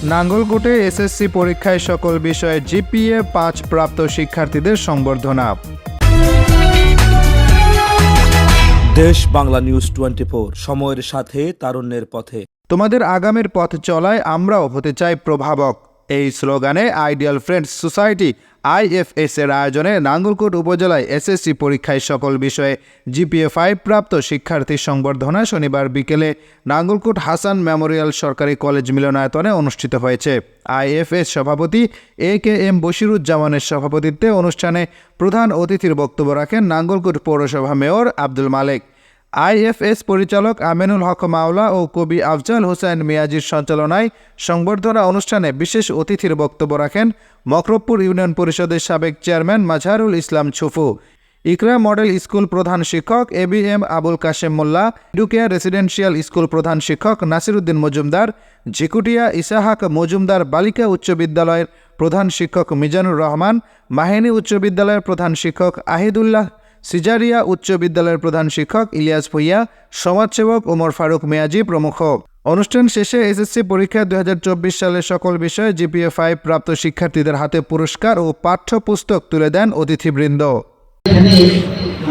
নাঙ্গলকোটে SSC পরীক্ষায় সকল বিষয়ে জিপিএ 5 প্রাপ্ত শিক্ষার্থীদের সংবর্ধনা। দেশ বাংলা নিউজ 24, সময়ের সাথে তারুণ্যের পথে। তোমাদের আগামীর পথ চলায় আমরাও হতে চাই প্রভাবক। এই স্লোগানে আইডিয়াল ফ্রেন্ডস সোসাইটি IFS এর আয়োজনে নাঙ্গলকোট উপজেলায় এসএসসি পরীক্ষায় সকল বিষয়ে জিপিএ 5 প্রাপ্ত শিক্ষার্থীর সংবর্ধনা শনিবার বিকেলে নাঙ্গলকোট হাসান মেমোরিয়াল সরকারি কলেজ মিলনায়তনে অনুষ্ঠিত হয়েছে। IFS সভাপতি AKM বশিরুজ্জামানের সভাপতিত্বে অনুষ্ঠানে প্রধান অতিথির বক্তব্য রাখেন নাঙ্গলকোট পৌরসভা মেয়র আব্দুল মালেক। IFS পরিচালক আমিনুল হক মাওলা ও কবি আফজাল হোসেন মিয়াজির সঞ্চালনায় সংবর্ধনা অনুষ্ঠানে বিশেষ অতিথির বক্তব্য রাখেন মকরবপুর ইউনিয়ন পরিষদের সাবেক চেয়ারম্যান মাজহারুল ইসলাম ছুফু, ইকরা মডেল স্কুল প্রধান শিক্ষক ABM আবুল কাশেম মোল্লা, ডুকেয়া রেসিডেন্সিয়াল স্কুল প্রধান শিক্ষক নাসিরউদ্দিন মজুমদার, ঝিকুটিয়া ইসাহাক মজুমদার বালিকা উচ্চ বিদ্যালয়ের প্রধান শিক্ষক মিজানুর রহমান, মাহিনী উচ্চ বিদ্যালয়ের প্রধান শিক্ষক আহিদুল্লাহ, সিজারিয়া উচ্চ বিদ্যালয়ের প্রধান শিক্ষক ইলিয়াস ভুইয়া, সমাজসেবক ওমর ফারুক মেয়াজি প্রমুখ। অনুষ্ঠান শেষে এসএসসি পরীক্ষা 2024 সালের সকল বিষয়ে জিপিএ 5 প্রাপ্ত শিক্ষার্থীদের হাতে পুরস্কার ও পাঠ্যপুস্তক তুলে দেন অতিথিবৃন্দ। এখানে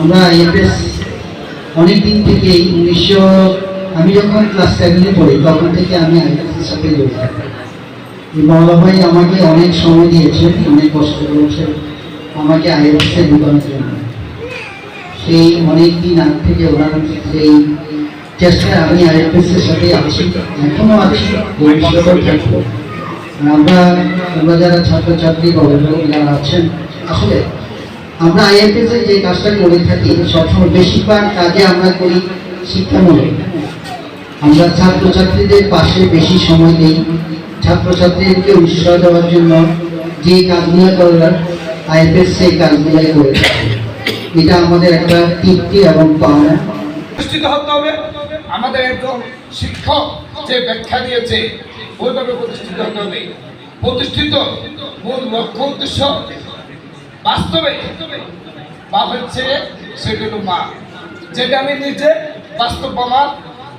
আমরা IFS অনেকদিন থেকে আমি যখন ক্লাস 7-এ পড়ি তখন থেকে আমি IFS এর সাথে জড়িত। মাওলা ভাই আমাকে অনেক সময় দিয়েছেন, অনেক কষ্ট করেছেন আমাকে IFS এ ঢোকানোর জন্য। সেই অনেক দিন আগ থেকে ওনার সেই চেষ্টায় আমি IFS এর সাথে আছি, এখনো আছি, ভবিষ্যতেও থাকবো। আমরা যারা ছাত্রছাত্রী অভিভাবক যারা আছেন, আসলে আমরা IFS এ যে কাজটা করে থাকি সবসময় বেশিরভাগ কাজে আমরা করি শিক্ষামূলক। আমরা ছাত্রছাত্রীদের পাশে বেশি সময় দিই, ছাত্রছাত্রীদেরকে উৎসাহ দেওয়ার জন্য যে কাজগুলো করার IFS সেই কাজগুলোই করে থাকি। এটা আমাদের একটা তৃপ্তি এবং পাওনা। প্রতিষ্ঠিত হতে হবে, আমাদের একজন শিক্ষক যে ব্যাখ্যা দিয়েছে ওইভাবে প্রতিষ্ঠিত হতে হবে। প্রতিষ্ঠিত মূল লক্ষ্য উদ্দেশ্য বাস্তবে বাপ হচ্ছে সেটা হলো মা, যেটা আমি নিজে বাস্তব প্রমাণ।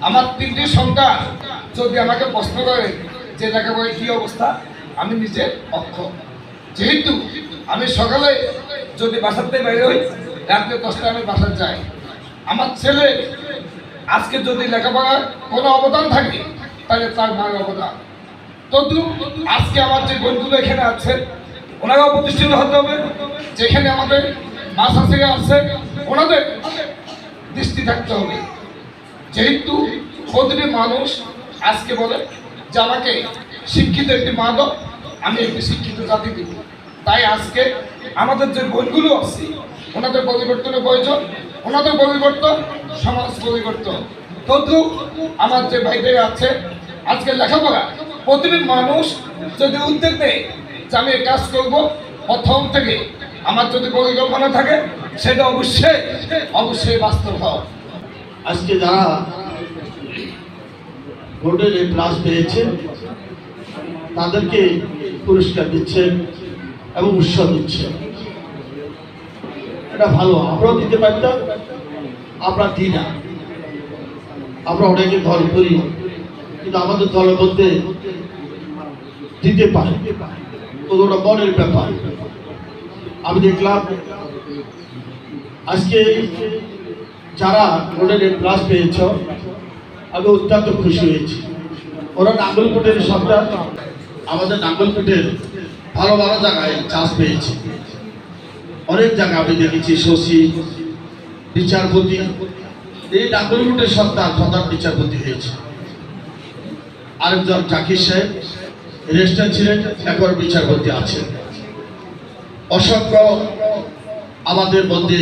আমার 3টি সন্তান যদি আমাকে প্রশ্ন করে যে লেখাপড়ায় কি অবস্থা, আমি নিজে অক্ষম। যেহেতু আমি সকালে যদি বাসাতে বাইরে হই, রাত্রে 10টায় আমি বাসায় যাই। আমার ছেলে আজকে যদি লেখাপড়ার কোনো অবদান থাকে তাহলে তার মায়ের অবদান। তদু আজকে আমার যে বন্ধুগুলো এখানে আছে ওনারাও প্রতিষ্ঠিত হতে হবে। যেখানে আমাদের মাথা থেকে আছে ওনাদের দৃষ্টি থাকতে হবে। যেহেতু প্রতিটি মানুষ আজকে বলে যে আমাকে শিক্ষিত একটি মা দাও, আমি একটি শিক্ষিত জাতি দিব। তাই আজকে আমাদের যে বইগুলো আছে ওনাদের পরিবর্তনের প্রয়োজন, ওনাদের পরিবর্তন সমাজ পরিবর্তন। তদ্রুপ আমার যে ভাইদের আছে আজকে লেখাপড়া, প্রতিটি মানুষ যদি উদ্যোগ নেয় যে আমি কাজ করব, প্রথম থেকে আমার যদি পরিকল্পনা থাকে সেটা অবশ্যই বাস্তব হয়। আজকে যারা গোল্ডেন A+ পেয়েছে তাদেরকে পুরস্কার দিচ্ছেন এবং উৎসাহ দিচ্ছেন, এটা ভালো। আমরাও দিতে পারতাম, আমরা দিই না। আমরা অনেকে দল করি কিন্তু আমাদের দলের মধ্যে দিতে পারে, ওটা মনের ব্যাপার। আমি দেখলাম আজকে যারা গোল্ডেন A+ পেয়েছ আমি অত্যন্ত খুশি হয়েছি। ওরা নাঙ্গলকোটের সন্তান, আমাদের নাঙ্গলকোটের ভালো ভালো জায়গায় চান্স পেয়েছে। অনেক জায়গায় আমি দেখেছি শশী বিচারপতি, এই নাঙ্গলকোটের সন্তান প্রধান বিচারপতি হয়েছে। আরেকজন জাকির সাহেব রেজিস্ট্রার ছিলেন, এখন বিচারপতি আছেন। অসংখ্য আমাদের মধ্যে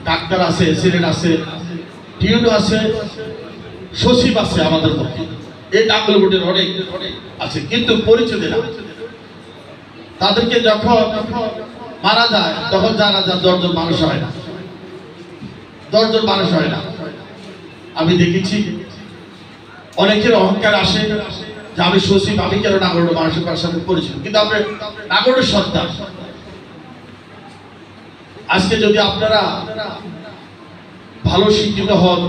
ডাক্তার আছে, সিলেট আছে, টিউনো আছে, সচিব আছে আমাদের মধ্যে। এই নাঙ্গলকোটের অনেক আছে কিন্তু পরিচয় না। তাদেরকে যখন মারা যায় তখন জানা যায় 10 জন মানুষ হয় না, 10 জন মানুষ হয় না। আমি দেখেছি অনেকের অহংকার আসে যে আমি সচিব, আমি কেন নাঙ্গলকোট মানুষের সাথে পরিচিত, কিন্তু আমরা নাঙ্গলকোটের সন্তান। আজকে যদি আপনারা ভালো শিক্ষিত হন,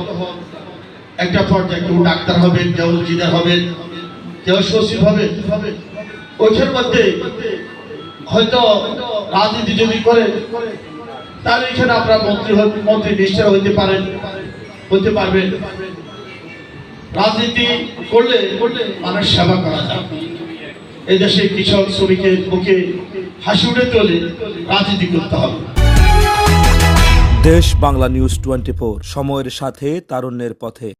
একটা পর্যায়ে কেউ ডাক্তার হবেন, কেউ ইঞ্জিনিয়ার হবেন, কেউ সচিব হবেন, ওইখানের মধ্যে হয়তো রাজনীতি যদি করে তাহলে এখানে আপনার মন্ত্রী মিনিস্টার হইতে পারবেন। রাজনীতি করলে মানুষ সেবা করা যায়। এই দেশে কৃষক শ্রমিকের মুখে হাসি উঠে চলে রাজনীতি করতে হবে। দেশ বাংলা নিউজ 24, সময়ের সাথে তারুণ্যের পথে।